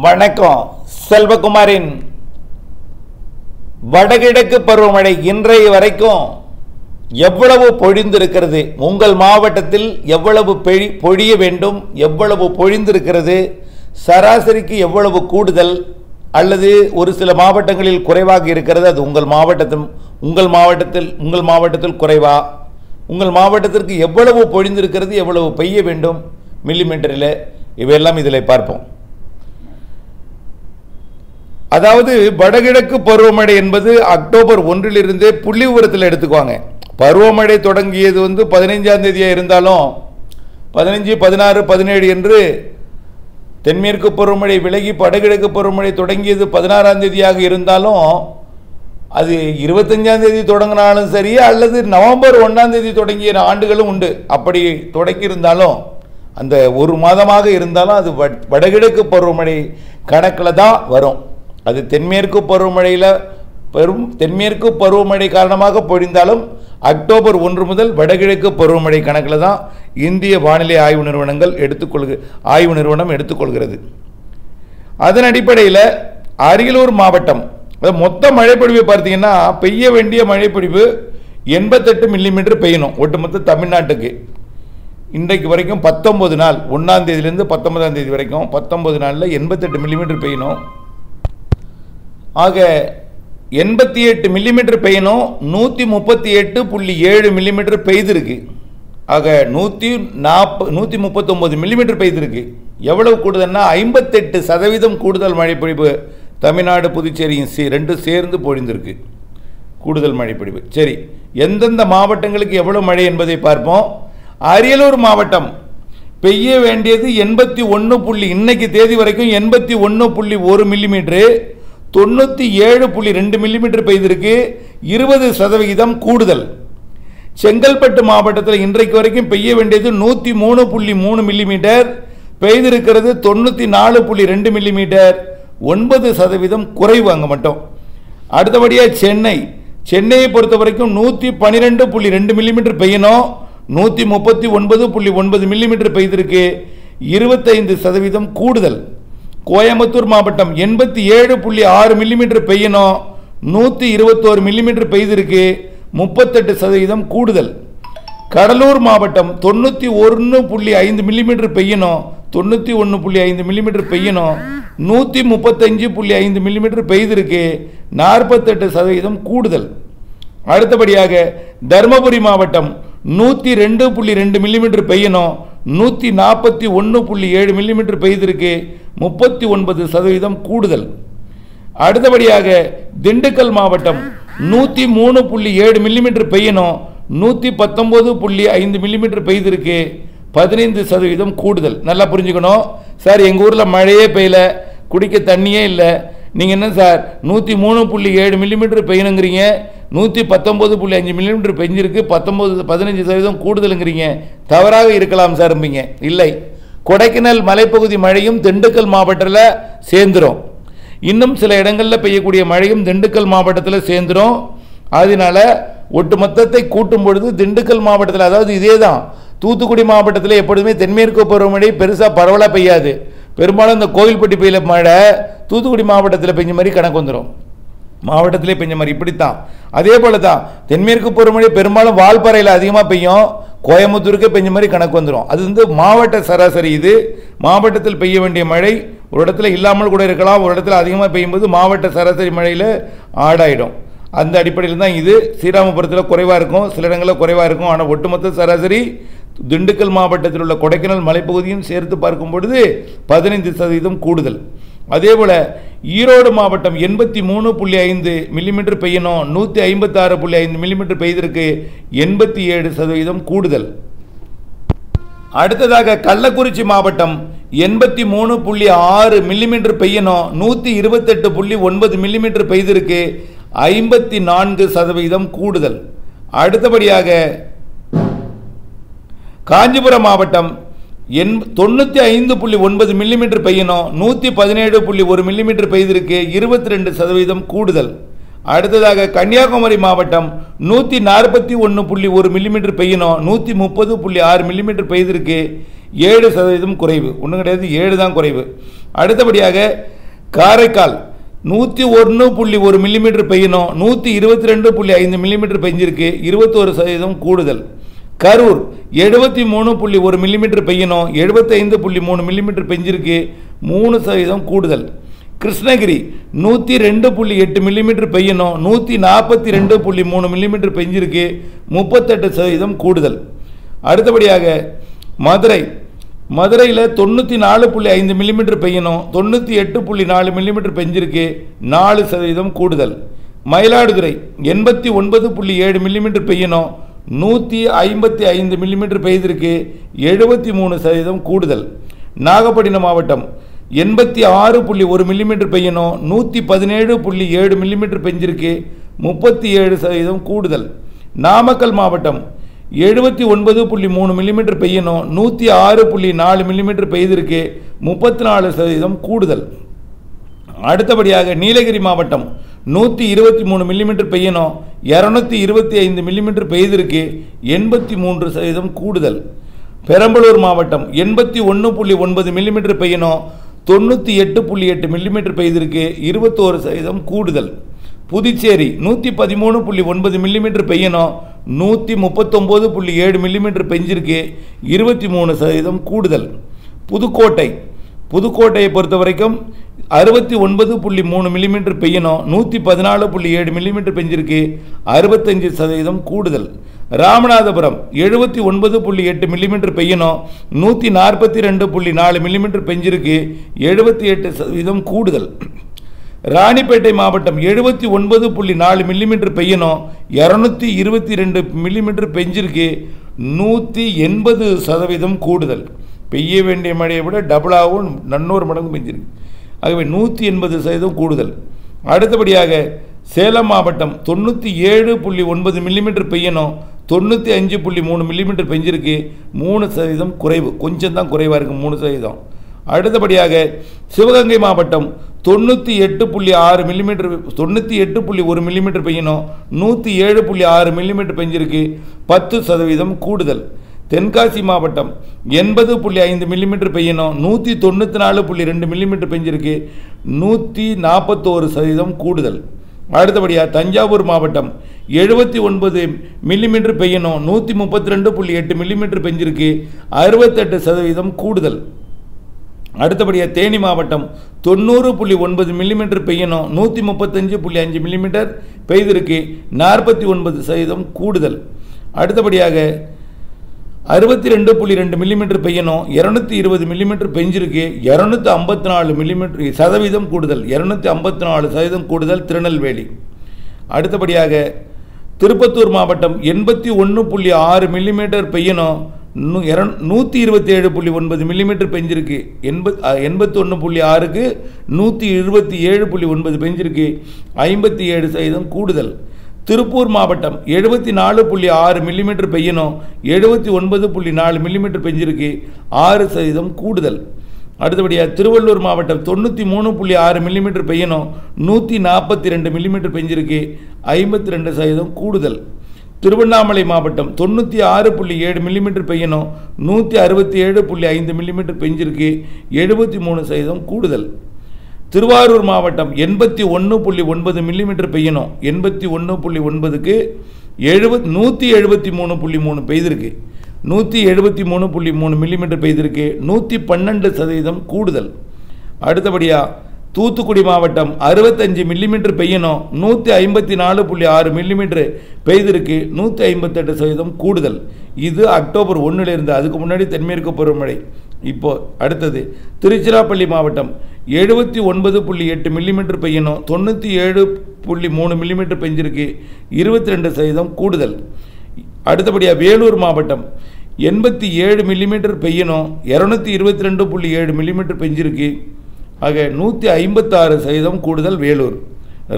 வணக்கம். செல்வகுமாரின் வடகிழக்கு பருவமழை இன்றைய வரைக்கும் எவ்வளவு பொழிந்திருக்கிறது, உங்கள் மாவட்டத்தில் எவ்வளவு பொழிய வேண்டும், எவ்வளவு பொழிந்திருக்கிறது, சராசரிக்கு எவ்வளவு கூடுதல் அல்லது ஒரு சில மாவட்டங்களில் குறைவாக இருக்கிறது, அது உங்கள் மாவட்டத்தில் குறைவா, உங்கள் மாவட்டத்திற்கு எவ்வளவு பொழிந்திருக்கிறது, எவ்வளவு பெய்ய வேண்டும் மில்லிமீட்டரில், இவையெல்லாம் இதில் பார்ப்போம். அதாவது வடகிழக்கு பருவமழை என்பது அக்டோபர் 1 புள்ளி விவரத்தில் எடுத்துக்குவாங்க. பருவமழை தொடங்கியது 15ஆம் தேதியாக இருந்தாலும் 15, 16, 17 என்று தென்மேற்கு பருவமழை விலகி வடகிழக்கு பருவமழை தொடங்கியது 16ஆம் தேதியாக இருந்தாலும் அது 25ஆம் தேதி தொடங்கினாலும் சரி அல்லது நவம்பர் 1ஆம் தேதி தொடங்கிய ஆண்டுகளும் உண்டு. அப்படி தொடங்கியிருந்தாலும் அந்த ஒரு மாதமாக இருந்தாலும் அது வடகிழக்கு பருவமழை கணக்கில் தான் வரும். அது தென்மேற்கு பருவமழை காரணமாக பொழிந்தாலும் அக்டோபர் 1 முதல் வடகிழக்கு பருவமழை கணக்கில் தான் இந்திய வானிலை ஆய்வு நிறுவனம் எடுத்துக்கொள்கிறது. அதன் அடிப்படையில் அரியலூர் மாவட்டம் மொத்த மழைப்பொழிவு பார்த்தீங்கன்னா பெய்ய வேண்டிய மழைப்பொழிவு 88 மில்லிமீட்டர் பெய்யணும் ஒட்டுமொத்த தமிழ்நாட்டுக்கு. இன்றைக்கு வரைக்கும் 19 நாள் 1ஆம் தேதியிலிருந்து 19ஆம் தேதி வரைக்கும் 19 நாளில் 88 மில்லிமீட்டர் பெய்யணும். ஆக 88 மில்லிமீட்டர் பெய்யணும். 138.7 மில்லிமீட்டர் பெய்திருக்கு. ஆக 139 மில்லிமீட்டர் பெய்திருக்கு. எவ்வளவு கூடுதல்னா 58% கூடுதல் மழைப்பொழிவு தமிழ்நாடு புதுச்சேரியும் ரெண்டும் சேர்ந்து பொழிந்திருக்கு கூடுதல் மழைப்பொழிவு. சரி, எந்தெந்த மாவட்டங்களுக்கு எவ்வளவு மழை என்பதை பார்ப்போம். அரியலூர் மாவட்டம் பெய்ய வேண்டியது 81 இன்னைக்கு தேதி வரைக்கும் 81.1 மில்லிமீட்டரு, 97.2 மில்லிமீட்டர் பெய்திருக்கு, 20% கூடுதல். செங்கல்பட்டு மாவட்டத்தில் இன்றைக்கு வரைக்கும் பெய்ய வேண்டியது 103.3 மில்லிமீட்டர், பெய்திருக்கிறது 94.2 மில்லிமீட்டர், 9% குறைவு அங்கே மட்டும். அடுத்தபடியாக சென்னையை பொறுத்த வரைக்கும் 112.2 மில்லிமீட்டர் பெய்யணும், 139.9 மில்லிமீட்டர் பெய்திருக்கு, 25% கூடுதல். கோயம்புத்தூர் மாவட்டம் 87.6 மில்லிமீட்டர் பெய்யணும், 121 மில்லிமீட்டர் பெய்திருக்கு, 38% கூடுதல். கடலூர் மாவட்டம் 91.5 மில்லிமீட்டர் பெய்யணும், 91.5 மில்லிமீட்டர் பெய்யணும், 135.5 மில்லிமீட்டர் பெய்திருக்கு, 48% கூடுதல். அடுத்தபடியாக தர்மபுரி மாவட்டம் 102.2 மில்லிமீட்டர் பெய்யணும், 141.7 மில்லிமீட்டர் பெய்திருக்கு, 39% கூடுதல். அடுத்தபடியாக திண்டுக்கல் மாவட்டம் 103.7 மில்லிமீட்டர் பெய்யணும், 119.5 மில்லிமீட்டர் பெய்திருக்கு, 15% கூடுதல். நல்லா புரிஞ்சுக்கணும். சார் எங்கள் ஊரில் மழையே பெய்யல, குடிக்க தண்ணியே இல்லை, நீங்கள் என்ன சார் 103.7 மில்லிமீட்டர் பெய்யணுங்கிறீங்க, 119.5 மில்லிமீட்டர் பெஞ்சிருக்கு, 15% கூடுதலுங்கிறீங்க, தவறாக இருக்கலாம் சார். இல்லை, கொடைக்கானல் மலைப்பகுதி மழையும் திண்டுக்கல் மாவட்டத்தில் சேர்ந்துடும். இன்னும் சில இடங்களில் பெய்யக்கூடிய மழையும் திண்டுக்கல் மாவட்டத்தில் சேர்ந்துடும். அதனால ஒட்டுமொத்தத்தை கூட்டும் பொழுது திண்டுக்கல் மாவட்டத்தில், அதாவது இதே தான் தூத்துக்குடி மாவட்டத்தில் எப்பொழுதுமே தென்மேற்கு பருவமழை பெருசாக பரவலாக பெய்யாது. பெரும்பாலும் இந்த கோவில்பட்டி பெய்யல மழை தூத்துக்குடி மாவட்டத்தில் பெஞ்ச மாதிரி கணக்கு வந்துடும், மாவட்டத்திலே பெஞ்ச மாதிரி. இப்படித்தான் அதே போல தான் தென்மேற்கு பருவமழை பெரும்பாலும் வால்பாறையில் அதிகமாக பெய்யும், கோயம்புத்தூருக்கு பெஞ்ச மாதிரி கணக்கு வந்துடும். அது மாவட்ட சராசரி. இது மாவட்டத்தில் பெய்ய வேண்டிய மழை ஒரு இடத்துல இல்லாமல் கூட இருக்கலாம், ஒரு இடத்துல அதிகமாக பெய்யும்போது மாவட்ட சராசரி மழையில் ஆடாயிடும். அந்த அடிப்படையில் தான் இது. ஸ்ரீராமபுரத்தில் குறைவாக இருக்கும், சில இடங்களில் குறைவாக இருக்கும். ஆனால் ஒட்டுமொத்த சராசரி திண்டுக்கல் மாவட்டத்தில் உள்ள கொடைக்கானல் மலைப்பகுதியும் சேர்த்து பார்க்கும் பொழுது 15% கூடுதல். அதே போல் ஈரோடு மாவட்டம் 83.5 மில்லிமீட்டர் பெய்யணும், 156.5 மில்லிமீட்டர் பெய்திருக்கு, 87% கூடுதல். அடுத்ததாக கள்ளக்குறிச்சி மாவட்டம் 83.6 மில்லிமீட்டர் பெய்யணும், 128.9 மில்லிமீட்டர் பெய்திருக்கு, 54% கூடுதல். அடுத்தபடியாக காஞ்சிபுரம் மாவட்டம் 95.9 மில்லிமீட்டர் பெய்யணும். 117.1 மில்லிமீட்டர் பெய்திருக்கு, 22% கூடுதல். அடுத்ததாக கன்னியாகுமரி மாவட்டம் 141.1 மில்லிமீட்டர் பெய்யணும், 130.6 மில்லிமீட்டர் பெய்திருக்கு, 7% குறைவு. ஒன்றும் கிடையாது, 7 தான் குறைவு. அடுத்தபடியாக காரைக்கால் 101.1 மில்லிமீட்டர் பெய்யணும், 122.5 மில்லிமீட்டர் பெய்ஞ்சிருக்கு, 21% கூடுதல். கரூர் 73.1 மில்லிமீட்டர் பெய்யணும், 75.3 மில்லிமீட்டர் பெய்ஞ்சிருக்கு, 3% கூடுதல். கிருஷ்ணகிரி 102.8 மில்லிமீட்டர் பெய்யணும், 142.3 மில்லிமீட்டர் பெய்ஞ்சிருக்கு, 38% கூடுதல். அடுத்தபடியாக மதுரையில் 94.5 மில்லிமீட்டர் பெய்யணும், 98.4 மில்லிமீட்டர் பெய்ஞ்சிருக்கு, 4% கூடுதல். மயிலாடுதுறை 89.7 மில்லிமீட்டர் பெய்யணும், 155 மில்லிமீட்டர் பெய்திருக்கு, 73% கூடுதல். நாகப்பட்டினம் மாவட்டம் 86.1 மில்லிமீட்டர் பெய்யணும், 117.7 மில்லிமீட்டர் பெய்ஞ்சிருக்கு, 37% கூடுதல். நாமக்கல் மாவட்டம் 79.3 மில்லிமீட்டர் பெய்யணும், 106.4 மில்லிமீட்டர் பெய்திருக்கு, 34% கூடுதல். அடுத்தபடியாக நீலகிரி மாவட்டம் 123 மில்லிமீட்டர் பெய்யணும், 225 மில்லிமீட்டர் பெய்திருக்கு, 83% கூடுதல். பெரம்பலூர் மாவட்டம் 81.9 மில்லிமீட்டர் பெய்யணும், 98.8 மில்லிமீட்டர் பெய்திருக்கு, 21% கூடுதல். புதுச்சேரி 113.9 மில்லிமீட்டர் பெய்யணும், 139.7 மில்லிமீட்டர் பெய்ஞ்சிருக்கு, 23% கூடுதல். புதுக்கோட்டையை பொறுத்த வரைக்கும் 69.3 மில்லிமீட்டர் பெய்யணும், 114.7 மில்லிமீட்டர் பெய்ஞ்சிருக்கு, 65% கூடுதல். ராமநாதபுரம் 79.8 மில்லிமீட்டர் பெய்யணும், 142.4 மில்லிமீட்டர் பெய்ஞ்சிருக்கு, 78% கூடுதல். ராணிப்பேட்டை மாவட்டம் 79.4 மில்லிமீட்டர் பெய்யணும், 222 மில்லிமீட்டர் பெய்ஞ்சிருக்கு, 180% கூடுதல். பெய்ய வேண்டிய மழையை விட டபுளாகவும் 400 மடங்கு பெய்ஞ்சிருக்கு. ஆகவே 180% கூடுதல். அடுத்தபடியாக சேலம் மாவட்டம் 97.9 மில்லிமீட்டர் பெய்யணும், 95.3 மில்லிமீட்டர் பெய்ஞ்சிருக்கு, 3% குறைவு. கொஞ்சம் தான் குறைவாக இருக்குது, 3%. அடுத்தபடியாக சிவகங்கை மாவட்டம் 98.6 மில்லிமீட்டர் 98.1 மில்லிமீட்டர் பெய்யணும், 107.6 மில்லிமீட்டர் பெய்ஞ்சிருக்கு, 10% கூடுதல். தென்காசி மாவட்டம் 80.5 மில்லிமீட்டர் பெய்யணும், 194.2 மில்லிமீட்டர் பெய்ஞ்சிருக்கு, 141% கூடுதல். அடுத்தபடியாக தஞ்சாவூர் மாவட்டம் 79 மில்லிமீட்டர் பெய்யணும், 132.8 மில்லிமீட்டர் பெய்ஞ்சிருக்கு, 68% கூடுதல். அடுத்தபடியாக தேனி மாவட்டம் 90.9 மில்லிமீட்டர் பெய்யணும், 135.5 மில்லிமீட்டர் பெய்திருக்கு, 49% கூடுதல். அடுத்தபடியாக 62.2 மில்லிமீட்டர் பெய்யணும், 220 மில்லிமீட்டர் பெய்ஞ்சிருக்கு, 254 மில்லிமீட்டர் சதவீதம் கூடுதல், 254% கூடுதல் திருநெல்வேலி. அடுத்தபடியாக திருப்பத்தூர் மாவட்டம் 81.6 மில்லிமீட்டர் பெய்யணும், 127.9 மில்லிமீட்டர் பெய்ஞ்சிருக்கு, 81.6க்கு 127.9 பெய்ஞ்சிருக்கு, 57% கூடுதல். திருப்பூர் மாவட்டம் 74.6 மில்லிமீட்டர் பெய்யணும், 79.4 மில்லிமீட்டர் பெய்ஞ்சிருக்கு, 6% கூடுதல். அடுத்தபடியாக திருவள்ளூர் மாவட்டம் 93.6 மில்லிமீட்டர் பெய்யணும், 142 மில்லிமீட்டர் பெய்ஞ்சிருக்கு, 52% கூடுதல். திருவண்ணாமலை மாவட்டம் 96.7 மில்லிமீட்டர் பெய்யணும், 167.5 மில்லிமீட்டர் பெய்ஞ்சிருக்கு, 73% கூடுதல். திருவாரூர் மாவட்டம் 81.9 மில்லிமீட்டர் பெய்யணும், 81.9க்கு 173.3 பெய்திருக்கு, 173.3 மில்லிமீட்டர் பெய்திருக்கு, 112% கூடுதல். அடுத்தபடியாக தூத்துக்குடி மாவட்டம் 65 மில்லிமீட்டர் பெய்யணும், 154.6 மில்லிமீட்டர் பெய்திருக்கு, 158% கூடுதல். இது அக்டோபர் 1லிருந்து, அதுக்கு முன்னாடி தென்மேற்கு பருவமழை. இப்போ அடுத்தது திருச்சிராப்பள்ளி மாவட்டம் 79.8 மில்லிமீட்டர் பெய்யணும், 97.3 மில்லிமீட்டர் பெய்ஞ்சிருக்கு, 22% கூடுதல். அடுத்தபடியாக வேலூர் மாவட்டம் 87 மில்லிமீட்டர் பெய்யணும், 222.7 மில்லிமீட்டர் பெய்ஞ்சிருக்கு, ஆக 156% கூடுதல் வேலூர்.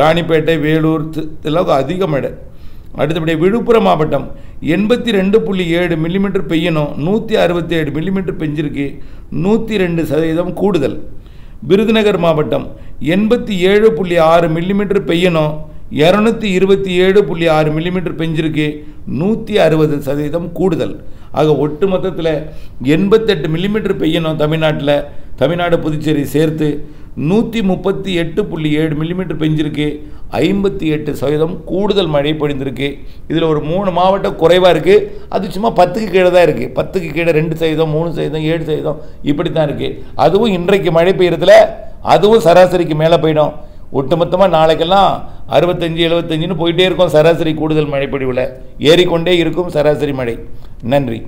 ராணிப்பேட்டை வேலூர் எல்லாம் அதிக மழை. அடுத்தபடியாக விழுப்புரம் மாவட்டம் 82.7 மில்லிமீட்டர் பெய்யணும், 167 மில்லிமீட்டர் பெஞ்சிருக்கு, 102% கூடுதல். விருதுநகர் மாவட்டம் 87.6 மில்லிமீட்டர் பெய்யணும், 227.6 மில்லிமீட்டர் பெஞ்சிருக்கு, 160% கூடுதல். ஆக ஒட்டு மொத்தத்தில் 88 மில்லிமீட்டர் பெய்யணும் தமிழ்நாட்டில், தமிழ்நாடு புதுச்சேரி சேர்த்து 138.7 மில்லிமீட்டர் பெஞ்சிருக்கு, 58% கூடுதல் மழை பொழிந்திருக்கு. இதில் ஒரு 3 மாவட்டம் குறைவாக இருக்குது, அது சும்மா 10க்கு கீழே தான் இருக்குது. 10க்கு கீழே 2%, 3%, 7% இப்படி தான் இருக்குது. அதுவும் இன்றைக்கு மழை பெய்யறதுல அதுவும் சராசரிக்கு மேலே போயிடும். ஒட்டுமொத்தமாக நாளைக்கெல்லாம் 65, 75ன்னு போயிட்டே இருக்கும். சராசரி கூடுதல் மழை பொழிவில் ஏறிக்கொண்டே இருக்கும் சராசரி மழை. நன்றி.